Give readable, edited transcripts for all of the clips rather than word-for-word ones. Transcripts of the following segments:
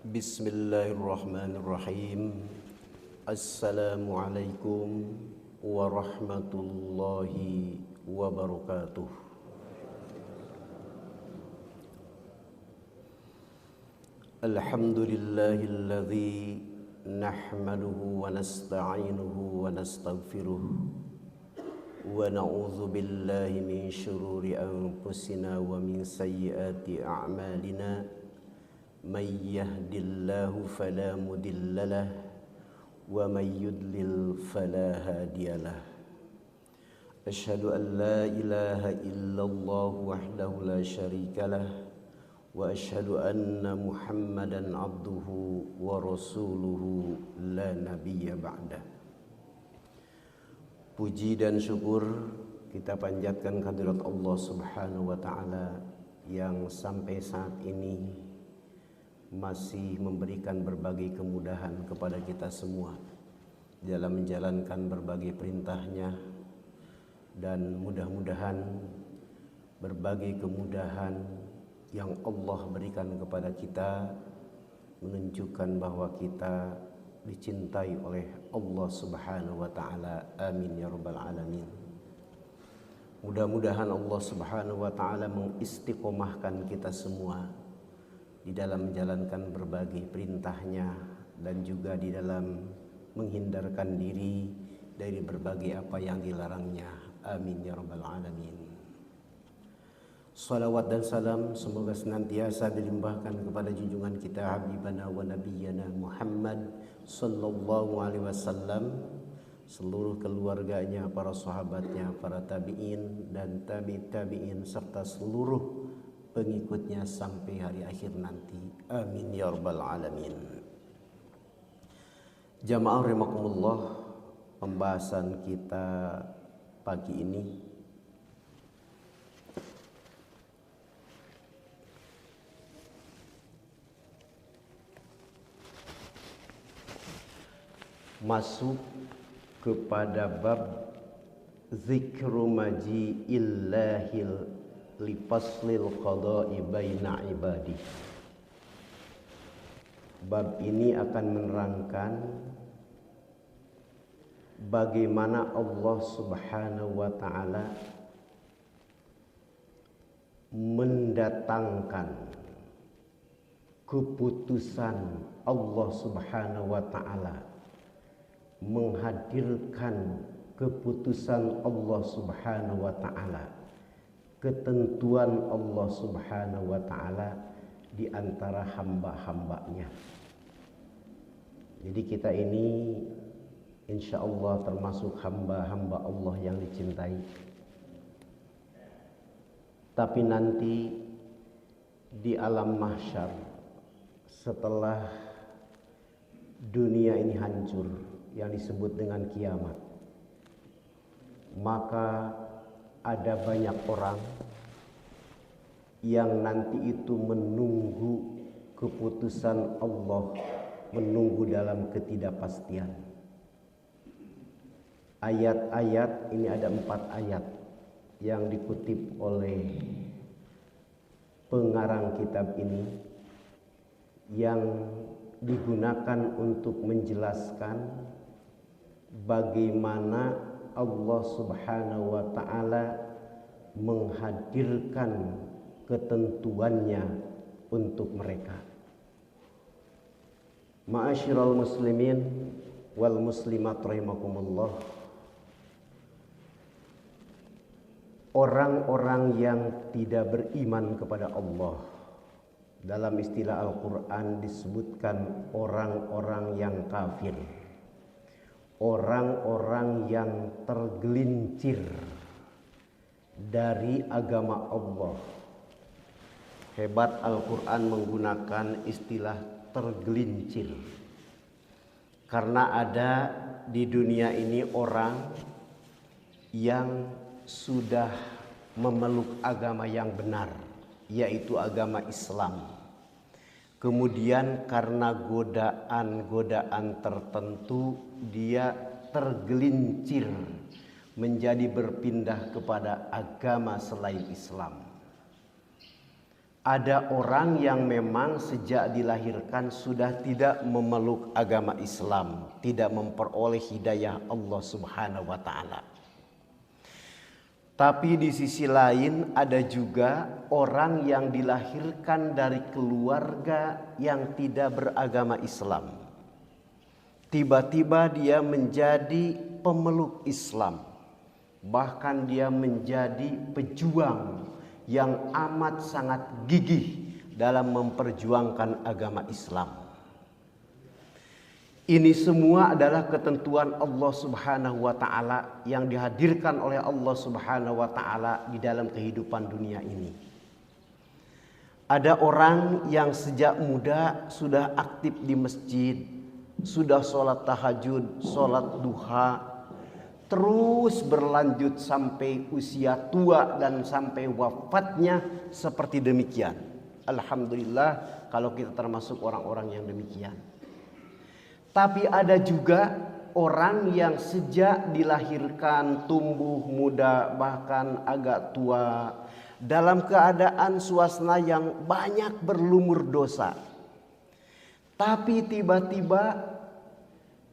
Bismillahirrahmanirrahim. Assalamualaikum warahmatullahi wabarakatuh. Alhamdulillahilladzi nahmaduhu wa nasta'inuhu wa nastaghfiruh wa na'udzu billahi min syururi anfusina wa min sayyiati a'malina. من يهد الله فلا مضل له ومن يضلل فلا هادي له أشهد أن لا إله إلا الله وحده لا شريك له وأشهد أن محمدا عبده ورسوله لا نبي بعده. Puji dan syukur kita panjatkan kehadirat Allah Subhanahu wa taala yang sampai saat ini masih memberikan berbagai kemudahan kepada kita semua dalam menjalankan berbagai perintahnya, dan mudah-mudahan berbagai kemudahan yang Allah berikan kepada kita menunjukkan bahwa kita dicintai oleh Allah Subhanahu wa taala. Amin ya rabbal alamin. Mudah-mudahan Allah Subhanahu wa taala mengistiqomahkan kita semua di dalam menjalankan berbagai perintahnya dan juga di dalam menghindarkan diri dari berbagai apa yang dilarangnya. Amin ya rabbal alamin. Salawat dan salam semoga senantiasa dilimpahkan kepada junjungan kita habibana wa nabiyyana Muhammad sallallahu alaihi wasallam, seluruh keluarganya, para sahabatnya, para tabi'in dan tabi'in serta seluruh pengikutnya sampai hari akhir nanti. Amin ya rabbal alamin. Jamaah rahimakumullah, pembahasan kita pagi ini masuk kepada bab zikru maji'illahil lifaslil qada'i baina ibadi. Bab ini akan menerangkan bagaimana Allah Subhanahu wa taala mendatangkan keputusan Allah Subhanahu wa taala, menghadirkan keputusan Allah Subhanahu wa taala, ketentuan Allah Subhanahu wa taala di antara hamba-hambanya. Jadi kita ini insya Allah termasuk hamba-hamba Allah yang dicintai. Tapi nanti di alam mahsyar, setelah dunia ini hancur, yang disebut dengan kiamat, maka ada banyak orang yang nanti itu menunggu keputusan Allah, menunggu dalam ketidakpastian. Ayat-ayat ini ada 4 ayat yang dikutip oleh pengarang kitab ini, yang digunakan untuk menjelaskan bagaimana Allah Subhanahu wa ta'ala menghadirkan ketentuannya untuk mereka. Ma'asyiral muslimin wal muslimat rahimakumullah, orang-orang yang tidak beriman kepada Allah, dalam istilah Al-Quran disebutkan orang-orang yang kafir, orang-orang yang tergelincir dari agama Allah. Hebat Al-Quran menggunakan istilah tergelincir, karena ada di dunia ini orang yang sudah memeluk agama yang benar, yaitu agama Islam. Kemudian karena godaan-godaan tertentu dia tergelincir menjadi berpindah kepada agama selain Islam. Ada orang yang memang sejak dilahirkan sudah tidak memeluk agama Islam, tidak memperoleh hidayah Allah Subhanahu wa taala. Tapi di sisi lain ada juga orang yang dilahirkan dari keluarga yang tidak beragama Islam. Tiba-tiba dia menjadi pemeluk Islam. Bahkan dia menjadi pejuang yang amat sangat gigih dalam memperjuangkan agama Islam. Ini semua adalah ketentuan Allah Subhanahu wa taala yang dihadirkan oleh Allah Subhanahu wa taala di dalam kehidupan dunia ini. Ada orang yang sejak muda sudah aktif di masjid, sudah sholat tahajud, sholat duha, terus berlanjut sampai usia tua dan sampai wafatnya seperti demikian. Alhamdulillah kalau kita termasuk orang-orang yang demikian. Tapi ada juga orang yang sejak dilahirkan tumbuh muda bahkan agak tua dalam keadaan suasana yang banyak berlumur dosa. Tapi tiba-tiba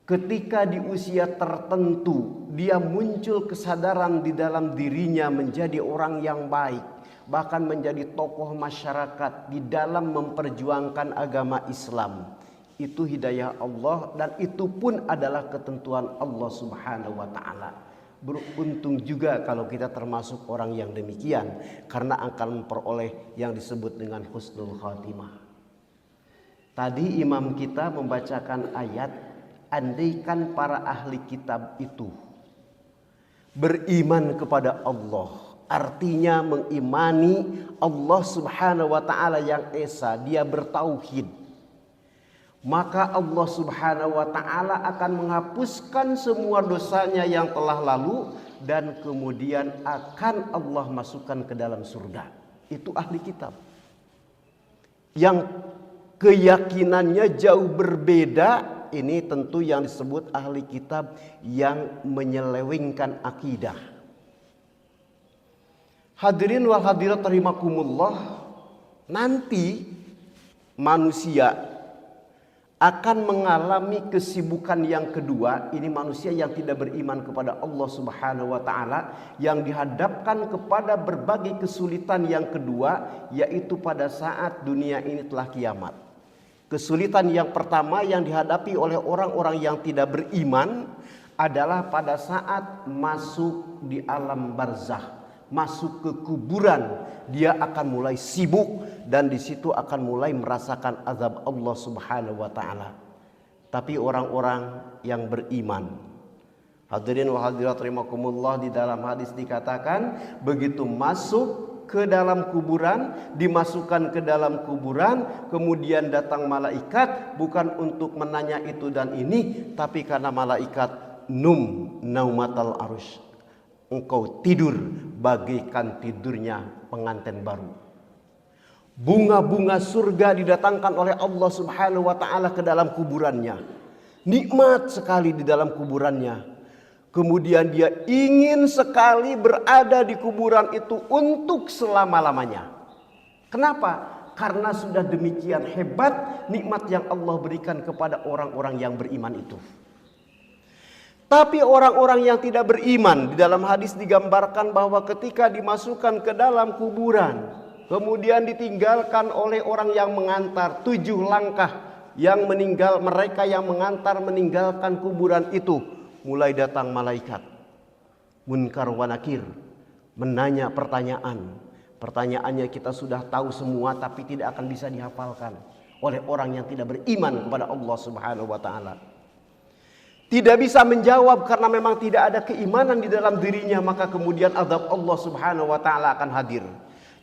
ketika di usia tertentu dia muncul kesadaran di dalam dirinya menjadi orang yang baik, bahkan menjadi tokoh masyarakat di dalam memperjuangkan agama Islam. Itu hidayah Allah dan itu pun adalah ketentuan Allah Subhanahu wa taala. Beruntung juga kalau kita termasuk orang yang demikian karena akan memperoleh yang disebut dengan husnul khatimah. Tadi imam kita membacakan ayat, andaikan para ahli kitab itu beriman kepada Allah, artinya mengimani Allah Subhanahu wa taala yang esa, dia bertauhid, maka Allah Subhanahu wa taala akan menghapuskan semua dosanya yang telah lalu dan kemudian akan Allah masukkan ke dalam surga. Itu ahli kitab yang keyakinannya jauh berbeda. Ini tentu yang disebut ahli kitab yang menyelewengkan akidah. Hadirin wal hadirat rahimakumullah, nanti manusia akan mengalami kesibukan yang kedua. Ini manusia yang tidak beriman kepada Allah Subhanahu wa taala yang dihadapkan kepada berbagai kesulitan yang kedua, yaitu pada saat dunia ini telah kiamat. Kesulitan yang pertama yang dihadapi oleh orang-orang yang tidak beriman adalah pada saat masuk di alam barzakh, masuk ke kuburan, dia akan mulai sibuk dan di situ akan mulai merasakan azab Allah Subhanahu wa taala. Tapi orang-orang yang beriman, hadirin wa hadirat rahimakumullah, di dalam hadis dikatakan begitu masuk ke dalam kuburan, dimasukkan ke dalam kuburan, kemudian datang malaikat bukan untuk menanya itu dan ini, tapi karena malaikat naumatal arus, engkau tidur bagaikan tidurnya pengantin baru. Bunga-bunga surga didatangkan oleh Allah Subhanahu wa taala ke dalam kuburannya. Nikmat sekali di dalam kuburannya. Kemudian dia ingin sekali berada di kuburan itu untuk selama-lamanya. Kenapa? Karena sudah demikian hebat nikmat yang Allah berikan kepada orang-orang yang beriman itu. Tapi orang-orang yang tidak beriman, di dalam hadis digambarkan bahwa ketika dimasukkan ke dalam kuburan, kemudian ditinggalkan oleh orang yang mengantar 7 langkah yang meninggal, mereka yang mengantar meninggalkan kuburan itu. Mulai datang malaikat Munkar wa Nakir menanya pertanyaan. Pertanyaannya kita sudah tahu semua tapi tidak akan bisa dihafalkan oleh orang yang tidak beriman kepada Allah Subhanahu wa taala. Tidak bisa menjawab karena memang tidak ada keimanan di dalam dirinya, maka kemudian azab Allah Subhanahu wa taala akan hadir.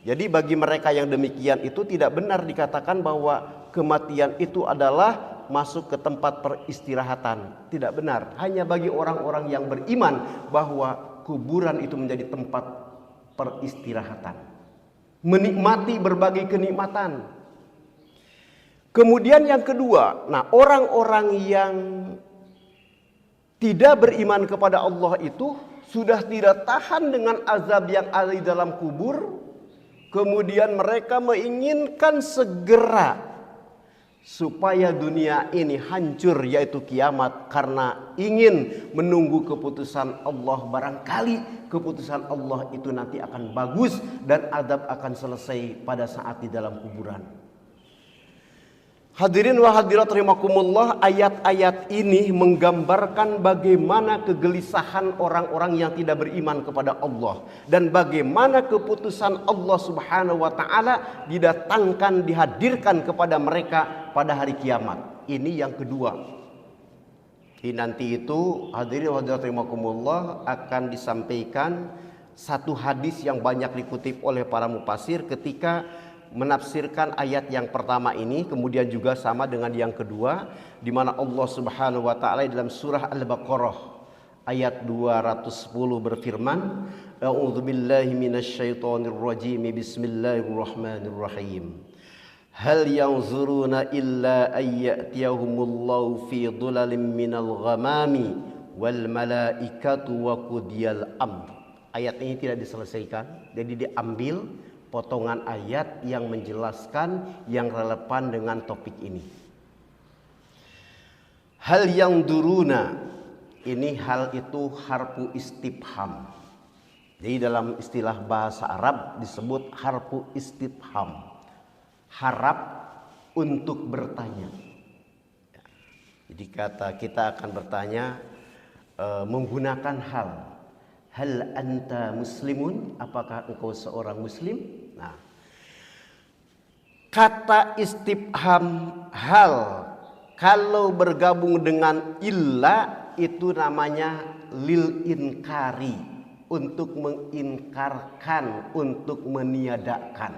Jadi bagi mereka yang demikian itu tidak benar dikatakan bahwa kematian itu adalah masuk ke tempat peristirahatan. Tidak benar. Hanya bagi orang-orang yang beriman bahwa kuburan itu menjadi tempat peristirahatan, menikmati berbagai kenikmatan. Kemudian yang kedua, nah orang-orang yang tidak beriman kepada Allah itu sudah tidak tahan dengan azab yang ada di dalam kubur. Kemudian mereka menginginkan segera supaya dunia ini hancur, yaitu kiamat, karena ingin menunggu keputusan Allah. Barangkali keputusan Allah itu nanti akan bagus dan azab akan selesai pada saat di dalam kuburan. Hadirin wa hadirat rahimakumullah, ayat-ayat ini menggambarkan bagaimana kegelisahan orang-orang yang tidak beriman kepada Allah dan bagaimana keputusan Allah Subhanahu wa taala didatangkan, dihadirkan kepada mereka pada hari kiamat. Ini yang kedua. Nanti itu hadirin wa hadirat rahimakumullah akan disampaikan satu hadis yang banyak dikutip oleh para mufasir ketika menafsirkan ayat yang pertama ini, kemudian juga sama dengan yang kedua, di mana Allah Subhanahu wa taala dalam surah Al-Baqarah ayat 210 berfirman, A'udzubillahi minasyaitonirrajim, bismillahirrahmanirrahim. Hal yanzuruna illa ayyatiyahumullahu fi dhulalim minal ghamami wal malaikatu wa qudiyal amr. Ayat ini tidak diselesaikan, jadi diambil potongan ayat yang menjelaskan yang relevan dengan topik ini. Hal yang duruna, ini hal itu harfu istifham. Jadi dalam istilah bahasa Arab disebut harfu istifham, harap untuk bertanya. Jadi kata kita akan bertanya menggunakan hal anta muslimun, apakah engkau seorang muslim? Nah, kata istifham hal kalau bergabung dengan illa itu namanya lil inkari, untuk mengingkarkan, untuk meniadakan.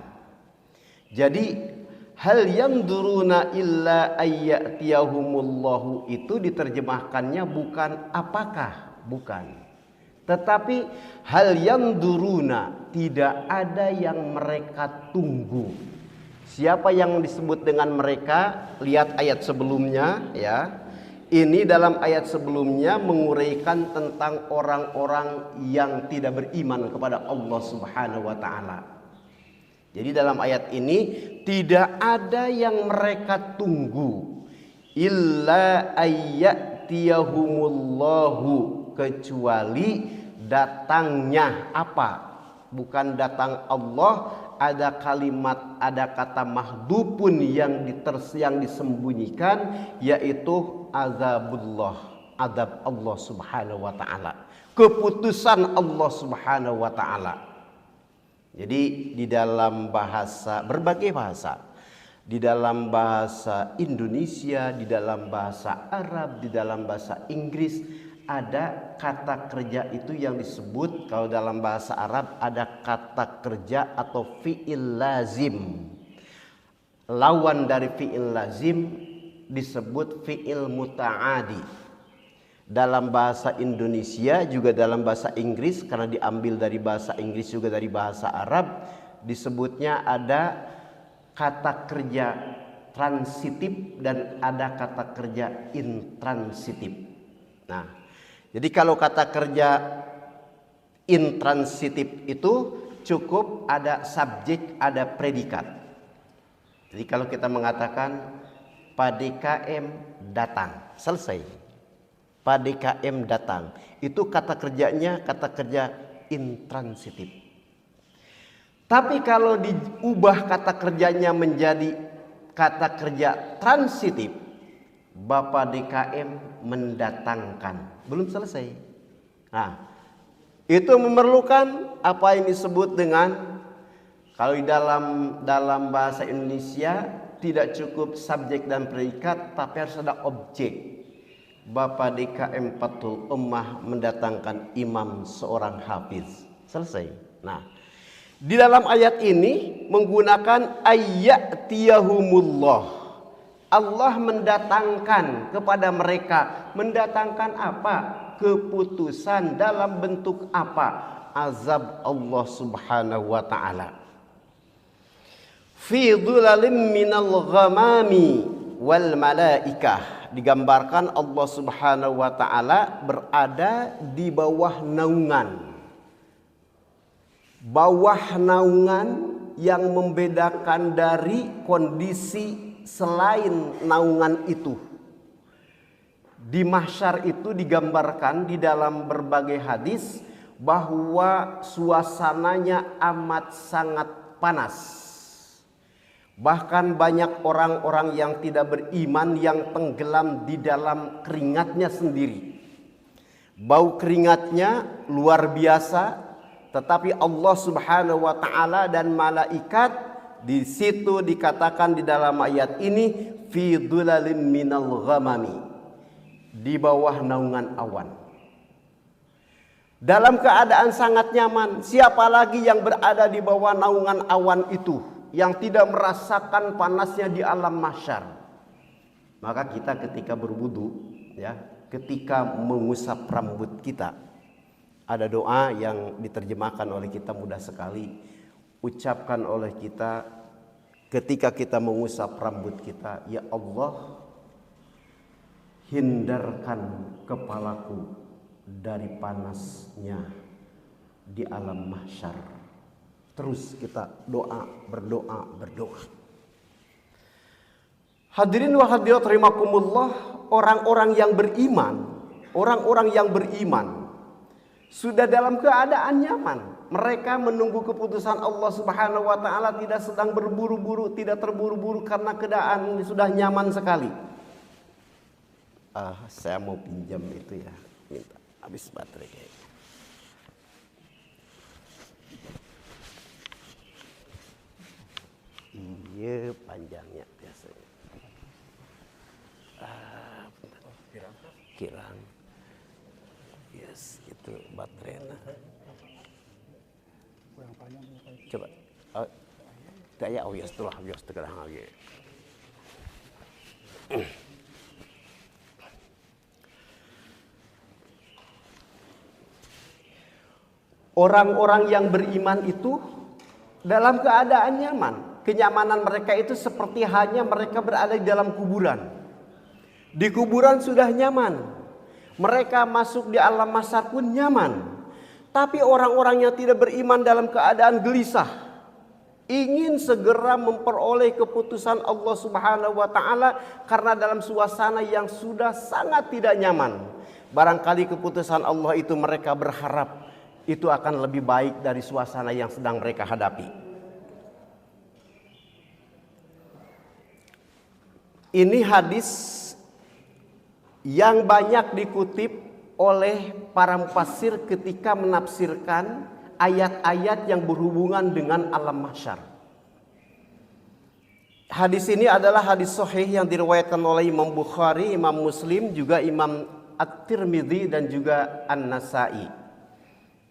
Jadi hal yang duruna illa ayyatiyahumullahu itu diterjemahkannya bukan apakah, bukan. Tetapi hal yang duruna, tidak ada yang mereka tunggu. Siapa yang disebut dengan mereka? Lihat ayat sebelumnya ya. Ini dalam ayat sebelumnya menguraikan tentang orang-orang yang tidak beriman kepada Allah Subhanahu wa taala. Jadi dalam ayat ini tidak ada yang mereka tunggu illa ayyatiyahumullahu, kecuali datangnya apa? Bukan datang Allah, ada kalimat, ada kata mahdhufun yang disembunyikan, yaitu azabullah, azab Allah Subhanahu wa taala, keputusan Allah Subhanahu wa taala. Jadi di dalam bahasa, berbagai bahasa, di dalam bahasa Indonesia, di dalam bahasa Arab, di dalam bahasa Inggris, ada kata kerja itu yang disebut, kalau dalam bahasa Arab ada kata kerja atau fi'il lazim. Lawan dari fi'il lazim disebut fi'il muta'adi. Dalam bahasa Indonesia juga dalam bahasa Inggris, karena diambil dari bahasa Inggris juga dari bahasa Arab, disebutnya ada kata kerja transitif dan ada kata kerja intransitif. Nah, jadi kalau kata kerja intransitif itu cukup ada subjek, ada predikat. Jadi kalau kita mengatakan PDKM datang, selesai. PDKM datang, itu kata kerjanya kata kerja intransitif. Tapi kalau diubah kata kerjanya menjadi kata kerja transitif, Bapak DKM mendatangkan, belum selesai. Nah, itu memerlukan apa yang disebut dengan, kalau di dalam bahasa Indonesia tidak cukup subjek dan predikat, tapi harus ada objek. Bapak DKM Fathul Ummah mendatangkan imam seorang hafiz, selesai. Nah, di dalam ayat ini menggunakan ayyatiyahumullah, Allah mendatangkan kepada mereka. Mendatangkan apa? Keputusan dalam bentuk apa? Azab Allah Subhanahu wa ta'ala. Fi dhulalim minal ghamami wal malaikah. Digambarkan Allah Subhanahu wa ta'ala berada di bawah naungan. Bawah naungan yang membedakan dari kondisi selain naungan itu. Di mahsyar itu digambarkan di dalam berbagai hadis bahwa suasananya amat sangat panas. Bahkan banyak orang-orang yang tidak beriman yang tenggelam di dalam keringatnya sendiri. Bau keringatnya luar biasa, tetapi Allah Subhanahu wa taala dan malaikat di situ dikatakan di dalam ayat ini fi dhulalim minal ghamami, di bawah naungan awan. Dalam keadaan sangat nyaman. Siapa lagi yang berada di bawah naungan awan itu yang tidak merasakan panasnya di alam mahsyar? Maka kita ketika berwudu, ya, ketika mengusap rambut kita, ada doa yang diterjemahkan oleh kita mudah sekali. Ucapkan oleh kita ketika kita mengusap rambut kita, ya Allah, hindarkan kepalaku dari panasnya di alam mahsyar. Terus kita berdoa. Hadirin wa hadirat rahimakumullah, orang-orang yang beriman sudah dalam keadaan nyaman. Mereka menunggu keputusan Allah Subhanahu wa taala, tidak sedang berburu-buru, tidak terburu-buru karena keadaan sudah nyaman sekali. Saya mau pinjam itu ya, minta, habis baterai kayaknya. Iya, panjangnya biasanya. Kirang. Yes, itu baterainya. Coba. Kayak ya setelah lagi. Orang-orang yang beriman itu dalam keadaan nyaman. Kenyamanan mereka itu seperti hanya mereka berada di dalam kuburan. Di kuburan sudah nyaman. Mereka masuk di alam mahsyar pun nyaman. Tapi orang-orang yang tidak beriman dalam keadaan gelisah, ingin segera memperoleh keputusan Allah Subhanahu wa taala karena dalam suasana yang sudah sangat tidak nyaman. Barangkali keputusan Allah itu mereka berharap itu akan lebih baik dari suasana yang sedang mereka hadapi. Ini hadis yang banyak dikutip oleh para mufassir ketika menafsirkan ayat-ayat yang berhubungan dengan alam mahsyar. Hadis ini adalah hadis sahih yang diriwayatkan oleh Imam Bukhari, Imam Muslim, juga Imam At-Tirmidzi dan juga An-Nasa'i.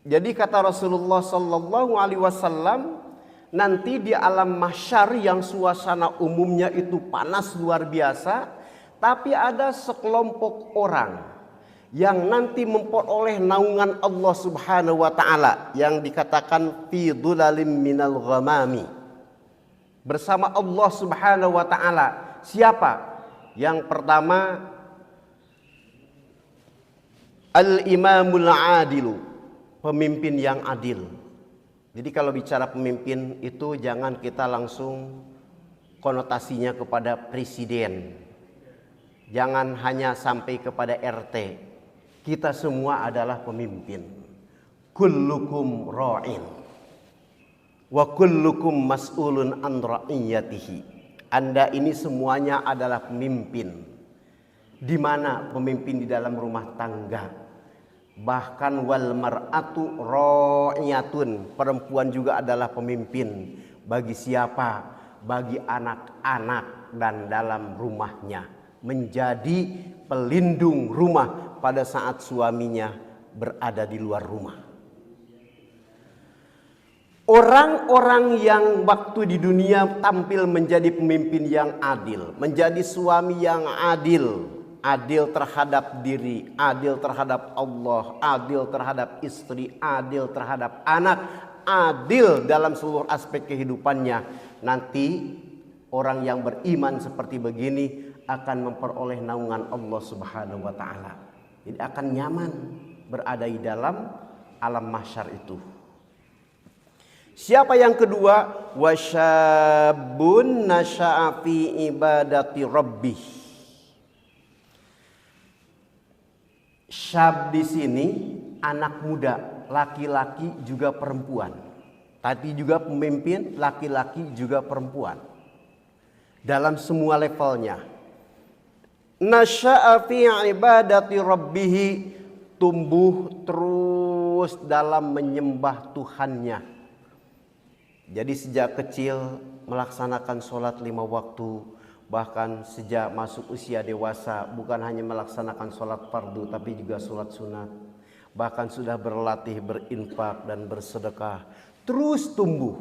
Jadi kata Rasulullah sallallahu alaihi wasallam, nanti di alam mahsyar yang suasana umumnya itu panas luar biasa, tapi ada sekelompok orang yang nanti memperoleh naungan Allah Subhanahu wa taala yang dikatakan fi dhulalim minal ghamami. Bersama Allah Subhanahu wa taala. Siapa? Yang pertama, al-imamul adilu, pemimpin yang adil. Jadi kalau bicara pemimpin itu jangan kita langsung konotasinya kepada presiden. Jangan hanya sampai kepada RT. Kita semua adalah pemimpin. Kullukum ra'in wa kullukum mas'ulun an ra'iyatihi. Anda ini semuanya adalah pemimpin. Di mana pemimpin di dalam rumah tangga? Bahkan wal mar'atu ra'iyatun, perempuan juga adalah pemimpin. Bagi siapa? Bagi anak-anak dan dalam rumahnya, menjadi pelindung rumah pada saat suaminya berada di luar rumah. Orang-orang yang waktu di dunia tampil menjadi pemimpin yang adil, menjadi suami yang adil. Adil terhadap diri, adil terhadap Allah, adil terhadap istri, adil terhadap anak, adil dalam seluruh aspek kehidupannya. Nanti orang yang beriman seperti begini akan memperoleh naungan Allah Subhanahu wa taala. Jadi akan nyaman berada di dalam alam mahsyar itu. Siapa yang kedua? Wasyabun nasya'a fi ibadati rabbih. Syab di sini anak muda, laki-laki juga perempuan. Tadi juga pemimpin, laki-laki juga perempuan. Dalam semua levelnya. Nasya'a fi ibadati rabbih, tumbuh terus dalam menyembah Tuhannya. Jadi sejak kecil melaksanakan sholat 5 waktu, bahkan sejak masuk usia dewasa bukan hanya melaksanakan sholat fardu tapi juga sholat sunat. Bahkan sudah berlatih berinfak dan bersedekah, terus tumbuh.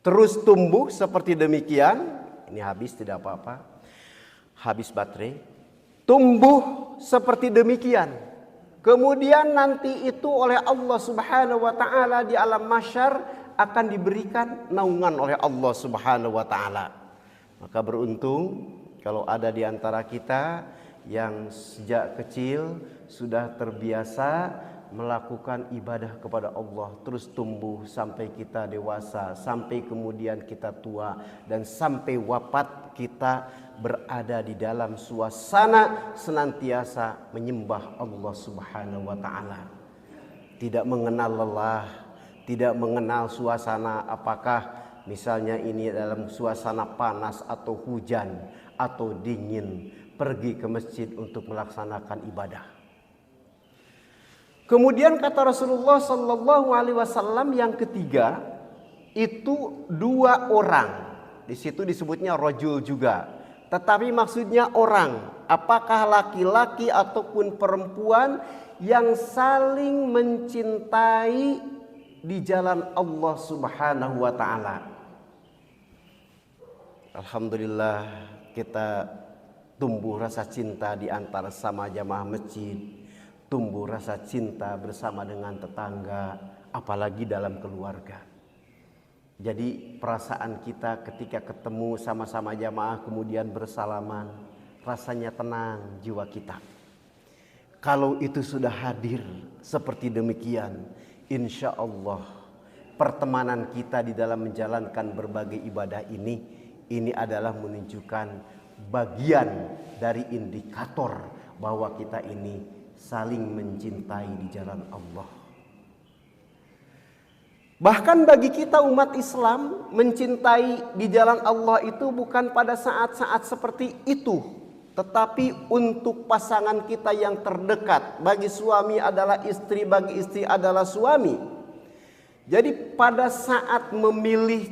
Terus tumbuh seperti demikian. Ini habis tidak apa-apa, habis baterai. Tumbuh seperti demikian. Kemudian nanti itu oleh Allah Subhanahu wa taala di alam mahsyar akan diberikan naungan oleh Allah Subhanahu wa taala. Maka beruntung kalau ada di antara kita yang sejak kecil sudah terbiasa melakukan ibadah kepada Allah, terus tumbuh sampai kita dewasa, sampai kemudian kita tua, dan sampai wafat kita berada di dalam suasana senantiasa menyembah Allah Subhanahu wa taala. Tidak mengenal lelah, tidak mengenal suasana apakah misalnya ini dalam suasana panas atau hujan atau dingin, pergi ke masjid untuk melaksanakan ibadah. Kemudian kata Rasulullah sallallahu alaihi wasallam yang ketiga itu 2 orang. Di situ disebutnya rajul juga. Tetapi maksudnya orang, apakah laki-laki ataupun perempuan yang saling mencintai di jalan Allah Subhanahu wa taala. Alhamdulillah kita tumbuh rasa cinta di antara sama jamaah masjid, tumbuh rasa cinta bersama dengan tetangga, apalagi dalam keluarga. Jadi perasaan kita ketika ketemu sama-sama jamaah kemudian bersalaman, rasanya tenang jiwa kita. Kalau itu sudah hadir seperti demikian, insya Allah pertemanan kita di dalam menjalankan berbagai ibadah ini adalah menunjukkan bagian dari indikator bahwa kita ini saling mencintai di jalan Allah. Bahkan bagi kita umat Islam, mencintai di jalan Allah itu bukan pada saat-saat seperti itu, tetapi untuk pasangan kita yang terdekat. Bagi suami adalah istri, bagi istri adalah suami. Jadi pada saat memilih,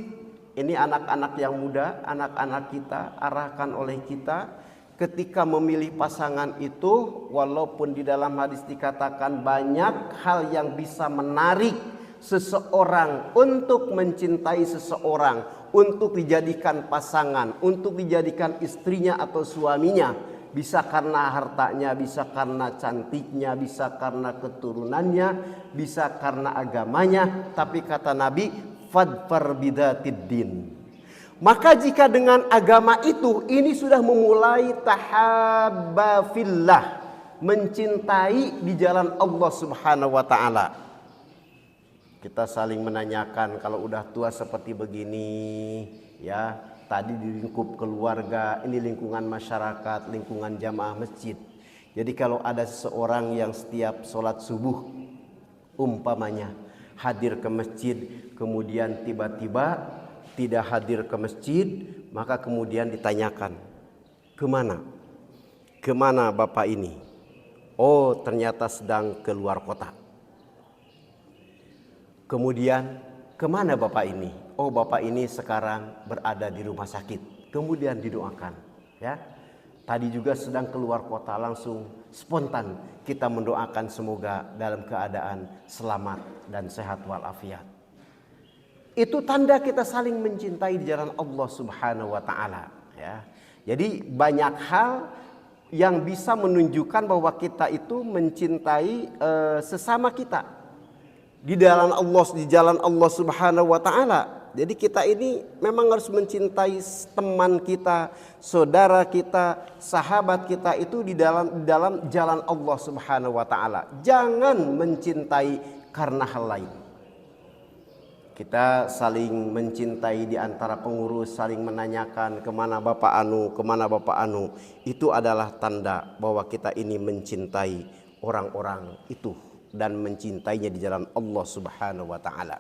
ini anak-anak yang muda, anak-anak kita, arahkan oleh kita, ketika memilih pasangan itu, walaupun di dalam hadis dikatakan banyak hal yang bisa menarik seseorang untuk mencintai seseorang, untuk dijadikan pasangan, untuk dijadikan istrinya atau suaminya. Bisa karena hartanya, bisa karena cantiknya, bisa karena keturunannya, bisa karena agamanya. Tapi kata Nabi, fadfar bidatid din. Maka jika dengan agama itu, ini sudah memulai tahabba fillah, mencintai di jalan Allah Subhanahu wa taala. Kita saling menanyakan kalau udah tua seperti begini, ya, tadi di lingkup keluarga, ini lingkungan masyarakat, lingkungan jamaah masjid. Jadi kalau ada seseorang yang setiap sholat subuh, umpamanya hadir ke masjid, kemudian tiba-tiba tidak hadir ke masjid, maka kemudian ditanyakan, kemana? Kemana bapak ini? Oh, ternyata sedang keluar kota. Kemudian, kemana bapak ini? Oh, bapak ini sekarang berada di rumah sakit. Kemudian didoakan, ya. Tadi juga sedang keluar kota, langsung spontan kita mendoakan semoga dalam keadaan selamat dan sehat walafiat. Itu tanda kita saling mencintai di jalan Allah Subhanahu wa taala, ya. Jadi banyak hal yang bisa menunjukkan bahwa kita itu mencintai sesama kita di jalan Allah Subhanahu wa taala. Jadi kita ini memang harus mencintai teman kita, saudara kita, sahabat kita itu di dalam jalan Allah Subhanahu wa taala. Jangan mencintai karena hal lain. kita saling mencintai di antara pengurus, saling menanyakan kemana Bapak Anu, kemana Bapak Anu. Itu adalah tanda bahwa kita ini mencintai orang-orang itu dan mencintainya di jalan Allah Subhanahu wa taala.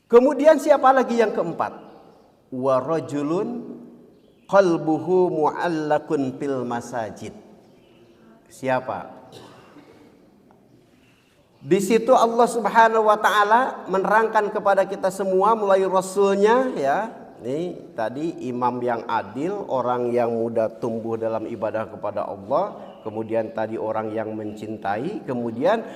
Kemudian siapa lagi yang keempat? Wa rajulun qalbuhu mu'allakun fil masajid. Siapa? Di situ Allah Subhanahu wa taala menerangkan kepada kita semua mulai rasulnya ya. Ini tadi imam yang adil, orang yang mudah tumbuh dalam ibadah kepada Allah, kemudian tadi orang yang mencintai, kemudian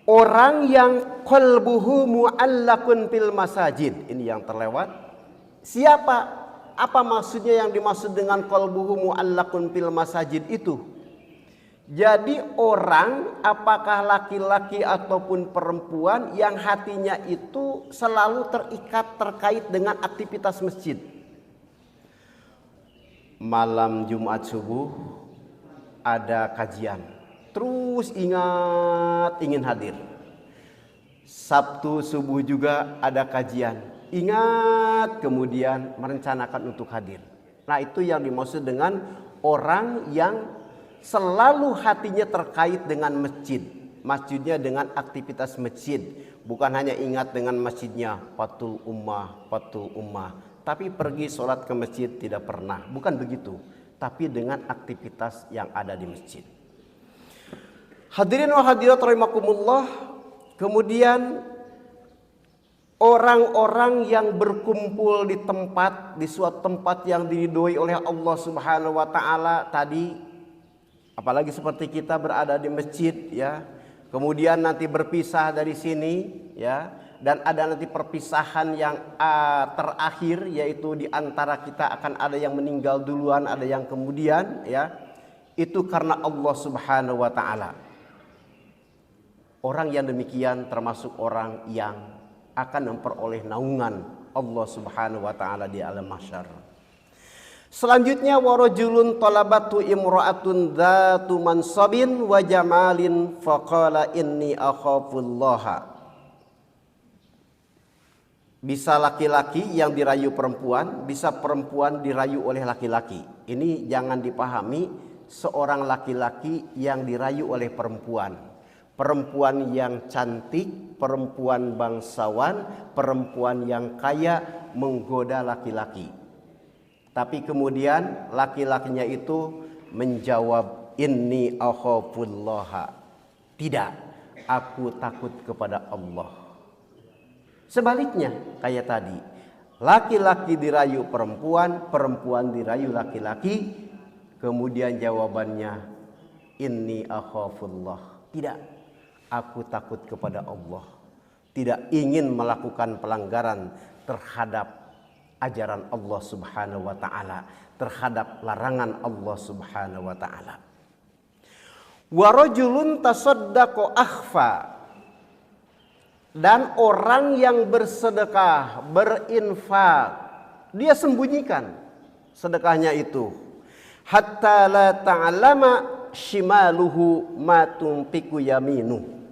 orang yang qalbuhu mu'allakun fil masajid. Ini yang terlewat. Siapa? Apa maksudnya yang dimaksud dengan qalbuhu mu'allakun fil masajid itu? Jadi orang, apakah laki-laki ataupun perempuan, yang hatinya itu selalu terikat terkait dengan aktivitas masjid. Malam Jumat subuh ada kajian, terus ingat ingin hadir. Sabtu subuh juga ada kajian, ingat kemudian merencanakan untuk hadir. Nah, itu yang dimaksud dengan orang yang selalu hatinya terkait dengan masjid. Masjidnya dengan aktivitas masjid. Bukan hanya ingat dengan masjidnya, Fathul Ummah. Tapi pergi sholat ke masjid tidak pernah. Bukan begitu. Tapi dengan aktivitas yang ada di masjid. Hadirin wa hadirat rahimakumullah. Kemudian orang-orang yang berkumpul di tempat, di suatu tempat yang diridhoi oleh Allah Subhanahu wa taala tadi, apalagi seperti kita berada di masjid ya, kemudian nanti berpisah dari sini ya, dan ada nanti perpisahan yang terakhir, yaitu di antara kita akan ada yang meninggal duluan, ada yang kemudian ya. Itu karena Allah Subhanahu wa taala. Orang yang demikian termasuk orang yang akan memperoleh naungan Allah Subhanahu wa taala di alam mahsyar. Selanjutnya warajulun talabatu imra'atun dzatu mansabin wa jamalin faqala inni akhafullaha. Bisa laki-laki yang dirayu perempuan, bisa perempuan dirayu oleh laki-laki. Ini jangan dipahami seorang laki-laki yang dirayu oleh perempuan. Perempuan yang cantik, perempuan bangsawan, perempuan yang kaya menggoda laki-laki. Tapi kemudian laki-lakinya itu menjawab inni akhafullaha. Tidak, aku takut kepada Allah. Sebaliknya kayak tadi, laki-laki dirayu perempuan, perempuan dirayu laki-laki, kemudian jawabannya inni akhafullah. Tidak, aku takut kepada Allah. Tidak ingin melakukan pelanggaran terhadap ajaran Allah Subhanahu wa taala, terhadap larangan Allah Subhanahu wa taala. Wa rajulun tasaddaqa akhfa. Dan orang yang bersedekah, berinfak, dia sembunyikan sedekahnya itu. Hatta la ta'lama shimaluhu ma tunfiqu yaminu.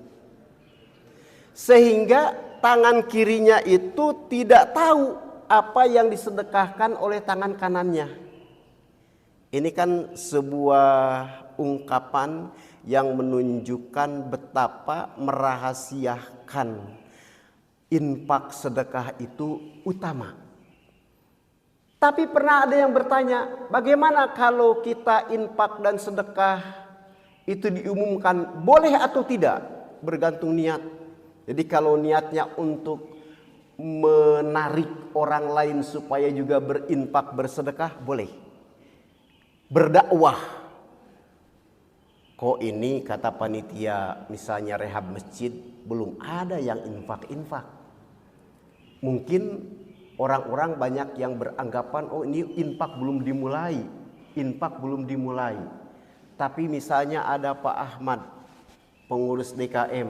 Sehingga tangan kirinya itu tidak tahu apa yang disedekahkan oleh tangan kanannya. Ini kan sebuah ungkapan yang menunjukkan betapa merahasiakan infak sedekah itu utama. Tapi pernah ada yang bertanya, bagaimana kalau kita infak dan sedekah itu diumumkan boleh atau tidak? Bergantung niat. Jadi kalau niatnya untuk menarik orang lain supaya juga berinfak bersedekah boleh. Berdakwah, kok ini kata panitia misalnya rehab masjid belum ada yang infak-infak. Mungkin orang-orang banyak yang beranggapan oh ini infak belum dimulai, infak belum dimulai. Tapi misalnya ada Pak Ahmad pengurus DKM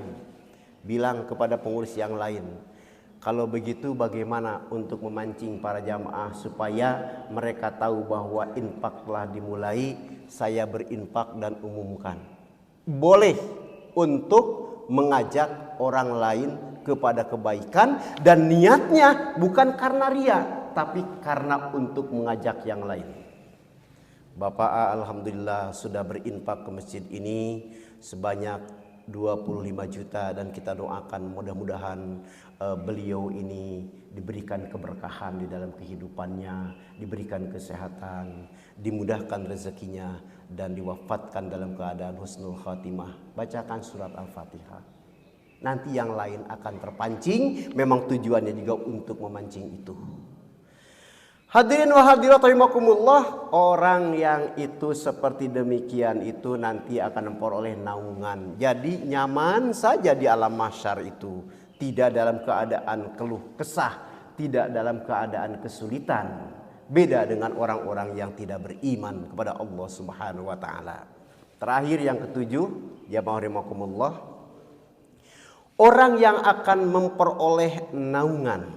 bilang kepada pengurus yang lain, kalau begitu bagaimana untuk memancing para jamaah supaya mereka tahu bahwa infak telah dimulai, saya berinfak dan umumkan. Boleh untuk mengajak orang lain kepada kebaikan, dan niatnya bukan karena ria, tapi karena untuk mengajak yang lain. Bapak A alhamdulillah sudah berinfak ke masjid ini sebanyak 25 juta, dan kita doakan mudah-mudahan beliau ini diberikan keberkahan di dalam kehidupannya, diberikan kesehatan, dimudahkan rezekinya, dan diwafatkan dalam keadaan husnul khatimah. Bacakan surat Al-Fatihah. Nanti yang lain akan terpancing, memang tujuannya juga untuk memancing itu. Hadirin wa hadirat rahimakumullah, orang yang itu seperti demikian itu nanti akan memperoleh naungan. Jadi nyaman saja di alam mahsyar itu, tidak dalam keadaan keluh kesah, tidak dalam keadaan kesulitan. Beda dengan orang-orang yang tidak beriman kepada Allah Subhanahu wa taala. Terakhir yang ketujuh, ya rahimakumullah, orang yang akan memperoleh naungan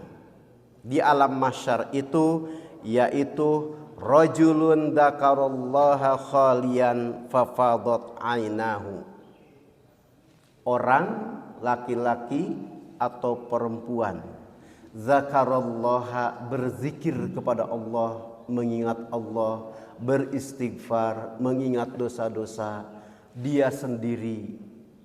di alam mahsyar itu yaitu rajulun dzakarallaha khalian fafadat ainahu. Orang laki-laki atau perempuan dzakarallaha, berzikir kepada Allah, mengingat Allah, beristighfar, mengingat dosa-dosa dia sendiri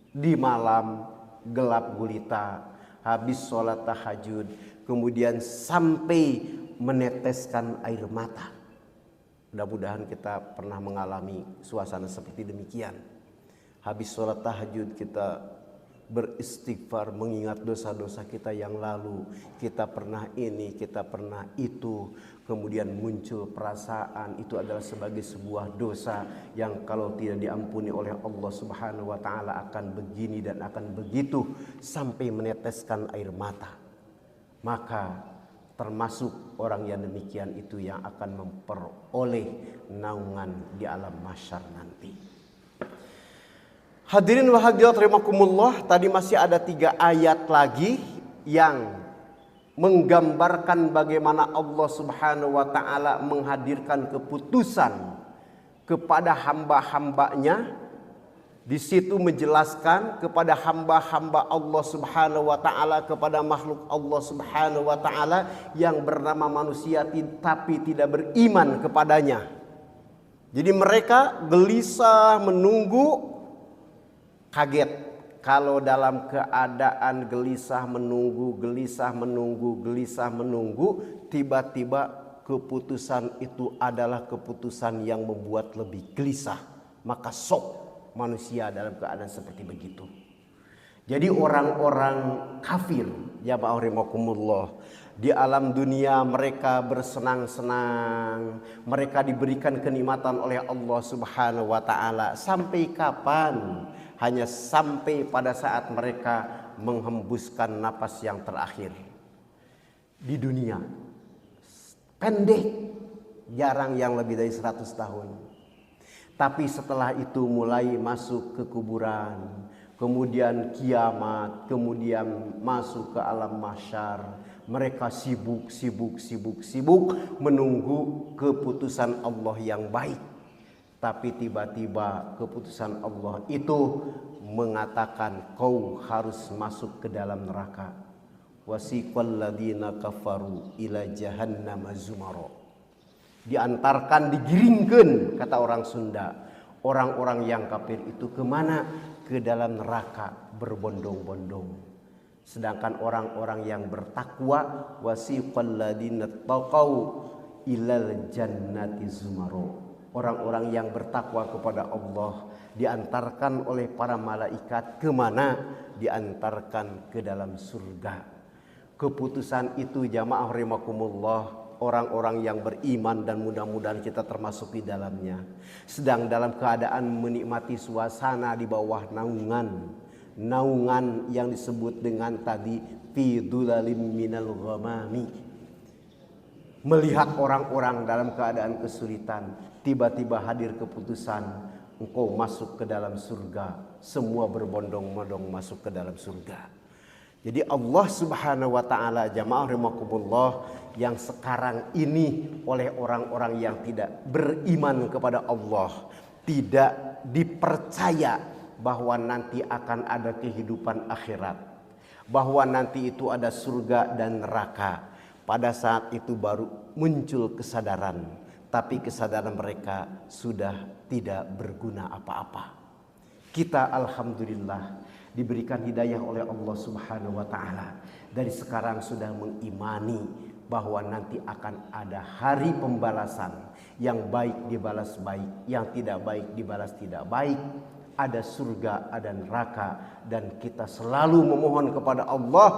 di malam gelap gulita, habis sholat tahajud, kemudian sampai meneteskan air mata. Mudah-mudahan kita pernah mengalami suasana seperti demikian. Habis sholat tahajud kita beristighfar, mengingat dosa-dosa kita yang lalu. Kita pernah ini, kita pernah itu. Kemudian muncul perasaan itu adalah sebagai sebuah dosa yang kalau tidak diampuni oleh Allah Subhanahu wa taala akan begini dan akan begitu, sampai meneteskan air mata. Maka termasuk orang yang demikian itu yang akan memperoleh naungan di alam mahsyar nanti. Hadirin wa hadirat rahimakumullah, tadi masih ada 3 ayat lagi yang menggambarkan bagaimana Allah Subhanahu wa taala menghadirkan keputusan kepada hamba-hambanya. Di situ menjelaskan kepada hamba-hamba Allah Subhanahu wa taala, kepada makhluk Allah Subhanahu wa taala yang bernama manusia tapi tidak beriman kepadanya. Jadi mereka gelisah menunggu, kaget kalau dalam keadaan gelisah menunggu, tiba-tiba keputusan itu adalah keputusan yang membuat lebih gelisah, maka sok manusia dalam keadaan seperti begitu. Jadi orang-orang kafir, ya rahimakumullah, di alam dunia mereka bersenang-senang, mereka diberikan kenikmatan oleh Allah Subhanahu wa taala. Sampai kapan? Hanya sampai pada saat mereka menghembuskan napas yang terakhir di dunia. Pendek, jarang yang lebih dari 100 tahun. Tapi setelah itu mulai masuk ke kuburan, kemudian kiamat, kemudian masuk ke alam mahsyar. Mereka sibuk menunggu keputusan Allah yang baik. Tapi tiba-tiba keputusan Allah itu mengatakan kau harus masuk ke dalam neraka. Wasiqal ladzina kafaru ila jahannam zumara. Diantarkan, digiringkan, kata orang Sunda, orang-orang yang kafir itu kemana? Ke dalam neraka berbondong-bondong. Sedangkan orang-orang yang bertakwa, wasiqal ladzina taqau ilal jannati zumaro. Orang-orang yang bertakwa kepada Allah diantarkan oleh para malaikat kemana? Diantarkan ke dalam surga. Keputusan itu jamaah rahimakumullah, orang-orang yang beriman, dan mudah-mudahan kita termasuk di dalamnya, sedang dalam keadaan menikmati suasana di bawah naungan yang disebut dengan tadi fi dhulalim minal ghamami. Melihat orang-orang dalam keadaan kesulitan, tiba-tiba hadir keputusan engkau masuk ke dalam surga, semua berbondong-bondong masuk ke dalam surga. Jadi Allah Subhanahu wa taala, jamaah rahimakumullah, yang sekarang ini oleh orang-orang yang tidak beriman kepada Allah, tidak dipercaya bahwa nanti akan ada kehidupan akhirat, bahwa nanti itu ada surga dan neraka. Pada saat itu baru muncul kesadaran, tapi kesadaran mereka sudah tidak berguna apa-apa. Kita alhamdulillah diberikan hidayah oleh Allah Subhanahu wa taala. Dari sekarang sudah mengimani bahwa nanti akan ada hari pembalasan. Yang baik dibalas baik, yang tidak baik dibalas tidak baik. Ada surga, ada neraka, dan kita selalu memohon kepada Allah,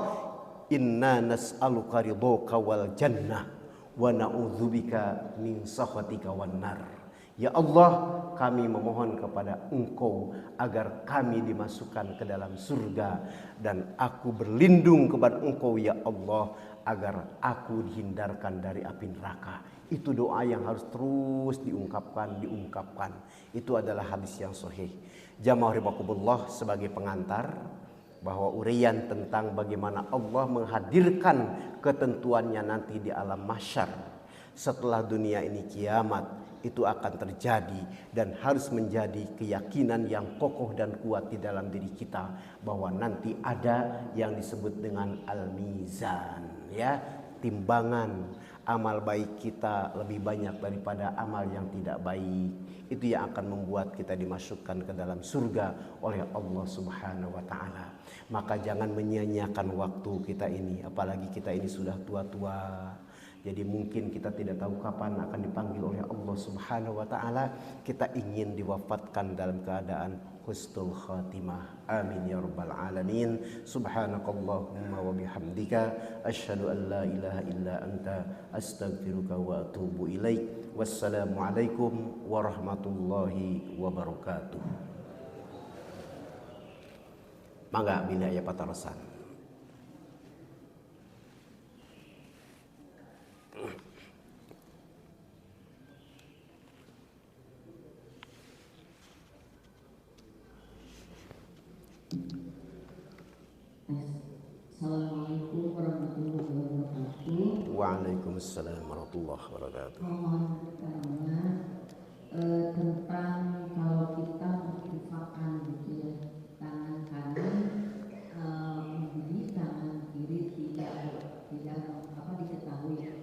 inna nas'aluka ridhoka wal jannah wa na'udzubika min sakhatika wan nar. Ya Allah, kami memohon kepada Engkau agar kami dimasukkan ke dalam surga, dan aku berlindung kepada Engkau ya Allah agar aku dihindarkan dari api neraka. Itu doa yang harus terus diungkapkan. Itu adalah hadis yang sahih. Jamaah rahimakumullah, sebagai pengantar bahwa uraian tentang bagaimana Allah menghadirkan ketentuannya nanti di alam mahsyar setelah dunia ini kiamat, itu akan terjadi dan harus menjadi keyakinan yang kokoh dan kuat di dalam diri kita bahwa nanti ada yang disebut dengan al-mizan, ya, timbangan. Amal baik kita lebih banyak daripada amal yang tidak baik. Itu yang akan membuat kita dimasukkan ke dalam surga oleh Allah Subhanahu wa taala. Maka jangan menyia-nyiakan waktu kita ini, apalagi kita ini sudah tua-tua. Jadi mungkin kita tidak tahu kapan akan dipanggil oleh Allah Subhanahu wa taala. Kita ingin diwafatkan dalam keadaan husnul khatimah. Amin ya rabbal alamin. Subhanakallahumma wa bihamdika asyhadu an la ilaha illa anta astaghfiruka wa atubu ilaik. Wassalamualaikum warahmatullahi wabarakatuh. Mangga bila ya patarasan. Assalamualaikum warahmatullahi wabarakatuh. Waalaikumsalam warahmatullahi wabarakatuh. Mohon bertanya tentang kalau kita menginfakkan gitu ya, tangan kanan memberi, tangan kiri tidak apa diketahuinya.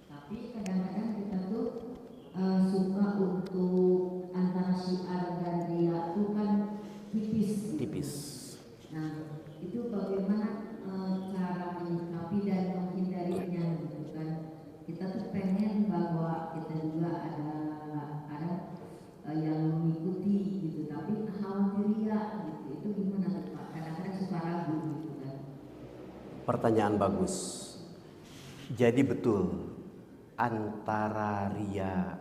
Tapi kadang-kadang kita tuh suka untuk antara syiar dan riya itu kan tipis. Tipis. Nah, itu bagaimana cara menyikapi dan menghindarinya gitu kan. Kita tuh pengen bahwa kita juga ada yang mengikuti gitu, tapi khawatir ya gitu. Itu gimana tuh Pak? Kadang-kadang suka ragu gitu kan. Pertanyaan bagus. Jadi betul, antara ria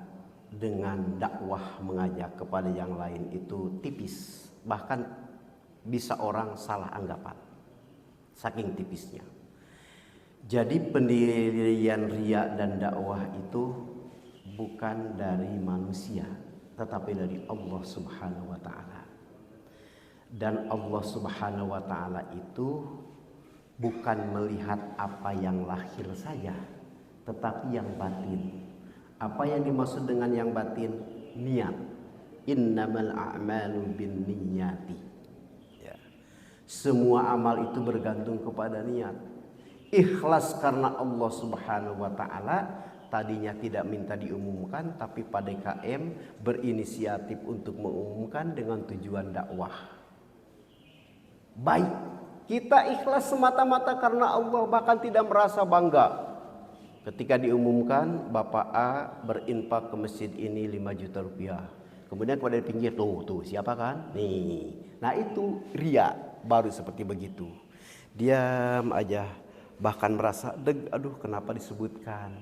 dengan dakwah mengajak kepada yang lain itu tipis. Bahkan bisa orang salah anggapan, saking tipisnya. Jadi pendirian riya dan dakwah itu bukan dari manusia, tetapi dari Allah Subhanahu wa taala. Dan Allah Subhanahu wa taala itu bukan melihat apa yang lahir saja, tetapi yang batin. Apa yang dimaksud dengan yang batin? Niat. Innamal a'malu binniyati. Semua amal itu bergantung kepada niat. Ikhlas karena Allah Subhanahu wa taala, tadinya tidak minta diumumkan, tapi pada KM berinisiatif untuk mengumumkan dengan tujuan dakwah. Baik, kita ikhlas semata-mata karena Allah, bahkan tidak merasa bangga. Ketika diumumkan Bapak A berinfak ke masjid ini 5 juta rupiah. Kemudian kepada pinggir tuh siapa kan? Nih. Nah itu ria. Baru seperti begitu, diam aja, bahkan merasa aduh kenapa disebutkan.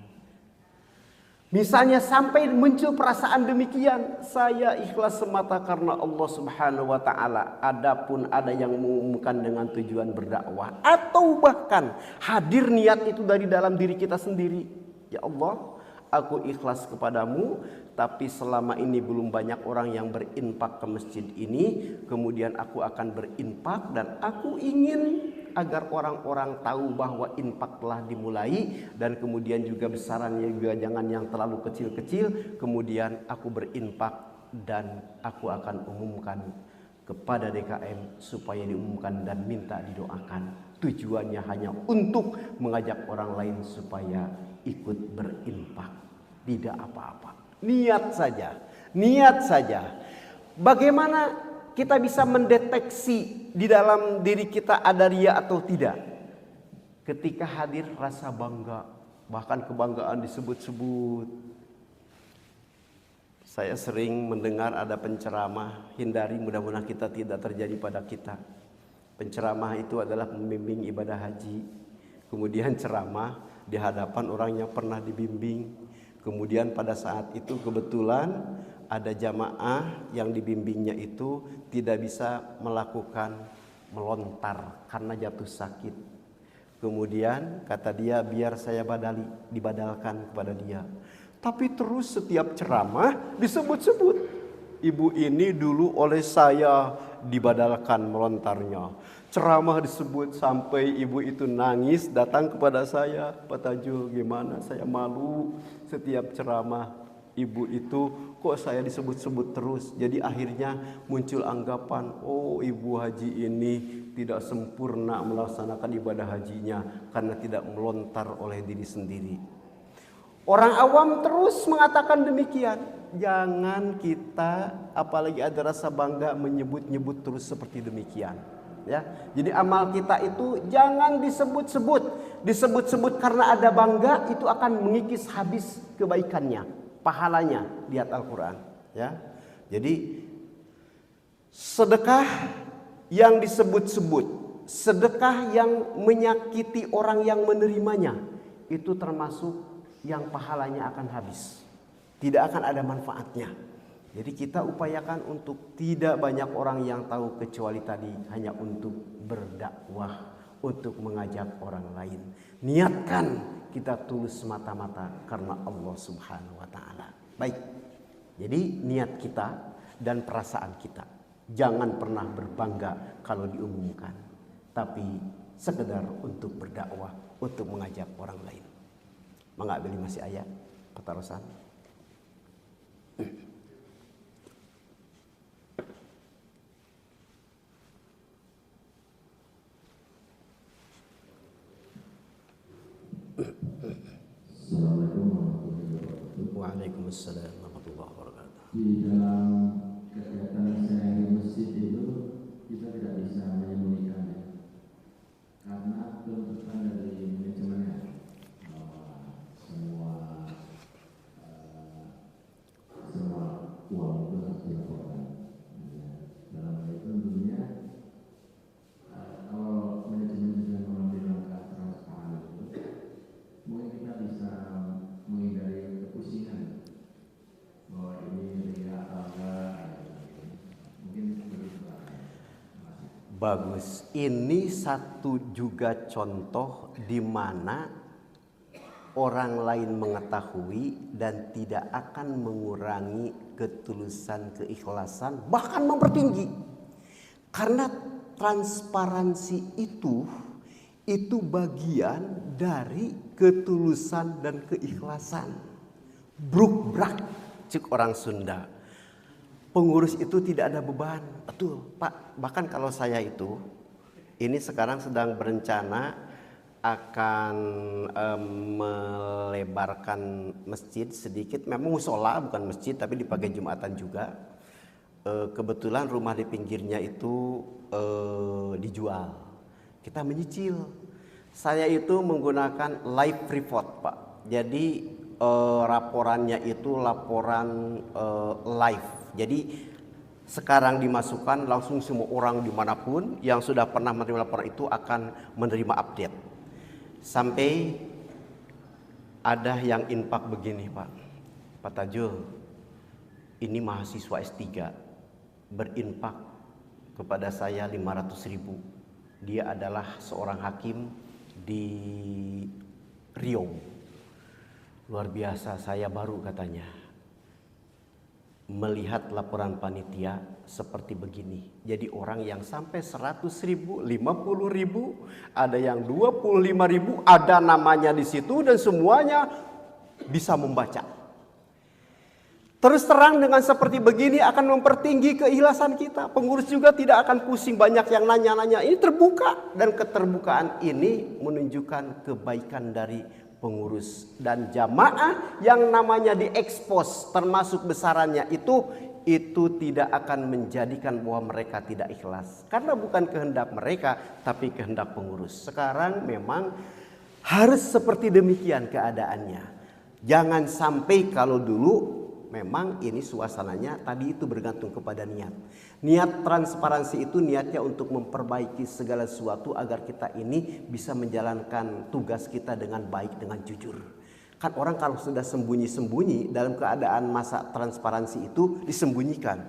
Misalnya sampai muncul perasaan demikian, saya ikhlas semata karena Allah Subhanahu wa taala. Adapun ada yang mengumumkan dengan tujuan berdakwah, atau bahkan hadir niat itu dari dalam diri kita sendiri. Ya Allah, aku ikhlas kepadamu, tapi selama ini belum banyak orang yang berinfak ke masjid ini. Kemudian aku akan berinfak dan aku ingin agar orang-orang tahu bahwa infak telah dimulai. Dan kemudian juga besarannya juga jangan yang terlalu kecil-kecil. Kemudian aku berinfak dan aku akan umumkan kepada DKM supaya diumumkan dan minta didoakan. Tujuannya hanya untuk mengajak orang lain supaya ikut berinfak. Tidak apa-apa. Niat saja. Niat saja. Bagaimana kita bisa mendeteksi di dalam diri kita ada riya atau tidak? Ketika hadir rasa bangga, bahkan kebanggaan disebut-sebut. Saya sering mendengar ada penceramah, hindari, mudah-mudahan kita tidak terjadi pada kita. Penceramah itu adalah pembimbing ibadah haji. Kemudian ceramah di hadapan orang yang pernah dibimbing. Kemudian pada saat itu kebetulan ada jamaah yang dibimbingnya itu tidak bisa melakukan melontar karena jatuh sakit. Kemudian kata dia, biar saya dibadalkan kepada dia. Tapi terus setiap ceramah disebut-sebut. Ibu ini dulu oleh saya dibadalkan melontarnya. Ceramah disebut sampai ibu itu nangis datang kepada saya. Pak Tajul, gimana, saya malu setiap ceramah ibu itu kok saya disebut-sebut terus. Jadi akhirnya muncul anggapan, oh ibu haji ini tidak sempurna melaksanakan ibadah hajinya karena tidak melontar oleh diri sendiri. Orang awam terus mengatakan demikian. Jangan kita apalagi ada rasa bangga menyebut-nyebut terus seperti demikian. Ya, jadi amal kita itu jangan disebut-sebut. Disebut-sebut karena ada bangga itu akan mengikis habis kebaikannya, pahalanya, lihat Al-Quran. Ya, jadi sedekah yang disebut-sebut, sedekah yang menyakiti orang yang menerimanya, itu termasuk yang pahalanya akan habis, tidak akan ada manfaatnya. Jadi kita upayakan untuk tidak banyak orang yang tahu kecuali tadi hanya untuk berdakwah, untuk mengajak orang lain. Niatkan kita tulus semata-mata karena Allah Subhanahu wa taala. Baik. Jadi niat kita dan perasaan kita jangan pernah berbangga kalau diumumkan, tapi sekedar untuk berdakwah, untuk mengajak orang lain. Mangga beli masih ayat petarosan. Waalaikumsalam warahmatullahi wabarakatuh. Di dalam kegiatan sehari masjid itu kita tidak bisa menyembunyikannya karena tuntutan dari manajemennya bahwa semua uang itu harus dilaporkan. Dalam hal itu tentunya kalau manajemen sudah mengambil langkah transparan itu, mungkin kita bisa menghindari kepusingan bahwa ini tidak mungkin begitu. Bagus. Ini satu juga contoh di mana orang lain mengetahui dan tidak akan mengurangi ketulusan, keikhlasan, bahkan mempertinggi. Karena transparansi itu bagian dari ketulusan dan keikhlasan. Bruk-brak, cik orang Sunda. Pengurus itu tidak ada beban. Betul, Pak. Bahkan kalau saya itu, ini sekarang sedang berencana akan melebarkan masjid sedikit. Memang musola bukan masjid, tapi dipakai Jumatan juga. Kebetulan rumah di pinggirnya itu dijual. Kita menyicil. Saya itu menggunakan live report, Pak. Jadi laporannya itu laporan live. Jadi sekarang dimasukkan langsung semua orang dimanapun yang sudah pernah menerima laporan itu akan menerima update. Sampai ada yang infak begini, Pak Tajul, ini mahasiswa S3 berinfak kepada saya 500.000. Dia adalah seorang hakim di Riau. Luar biasa, saya baru katanya melihat laporan panitia seperti begini. Jadi orang yang sampai 100.000, 50.000, ada yang 25.000, ada namanya di situ dan semuanya bisa membaca. Terus terang dengan seperti begini akan mempertinggi keikhlasan kita. Pengurus juga tidak akan pusing banyak yang nanya-nanya. Ini terbuka, dan keterbukaan ini menunjukkan kebaikan dari pengurus. Dan jamaah yang namanya diekspos termasuk besarannya itu tidak akan menjadikan bahwa mereka tidak ikhlas. Karena bukan kehendak mereka, tapi kehendak pengurus. Sekarang memang harus seperti demikian keadaannya. Jangan sampai kalau dulu memang ini suasananya tadi itu bergantung kepada niat. Niat transparansi itu niatnya untuk memperbaiki segala sesuatu agar kita ini bisa menjalankan tugas kita dengan baik, dengan jujur. Kan orang kalau sudah sembunyi-sembunyi dalam keadaan masa transparansi itu disembunyikan.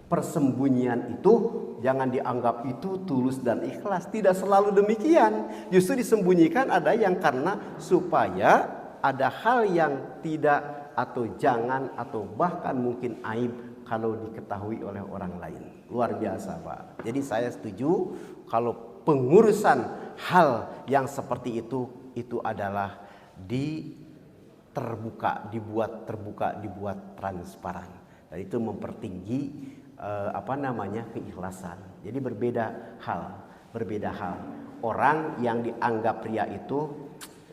Persembunyian itu jangan dianggap itu tulus dan ikhlas. Tidak selalu demikian. Justru disembunyikan ada yang karena supaya ada hal yang tidak atau jangan atau bahkan mungkin aib kalau diketahui oleh orang lain. Luar biasa, Pak. Jadi saya setuju kalau pengurusan hal yang seperti itu adalah dibuat terbuka, dibuat transparan. Dan itu mempertinggi keikhlasan. Jadi berbeda hal. Orang yang dianggap ria itu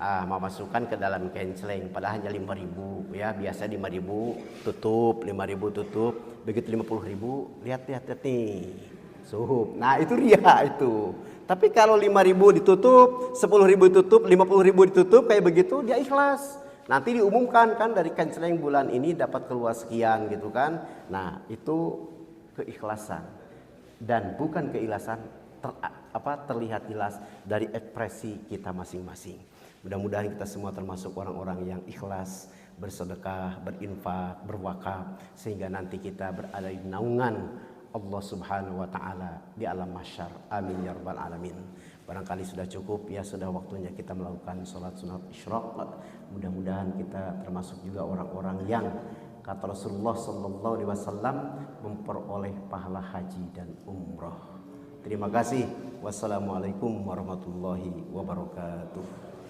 memasukkan ke dalam canceling padahal hanya 5.000 ya, biasa 5.000 tutup, 5.000 tutup, begitu 50.000 lihat nih suhub. Nah itu ria itu. Tapi kalau 5.000 ditutup, 10.000 tutup, 50.000 ditutup kayak begitu dia ikhlas. Nanti diumumkan kan dari canceling bulan ini dapat keluar sekian gitu kan. Nah itu keikhlasan dan bukan keikhlasan terlihat jelas dari ekspresi kita masing-masing. Mudah-mudahan kita semua termasuk orang-orang yang ikhlas, bersedekah, berinfak, berwakaf, sehingga nanti kita berada di naungan Allah Subhanahu wa taala di alam mahsyar. Amin ya rabbal alamin. Barangkali sudah cukup ya, sudah waktunya kita melakukan sholat sunat isyraq. Mudah-mudahan kita termasuk juga orang-orang yang kata Rasulullah sallallahu alaihi wasallam memperoleh pahala haji dan umrah. Terima kasih. Wassalamualaikum warahmatullahi wabarakatuh.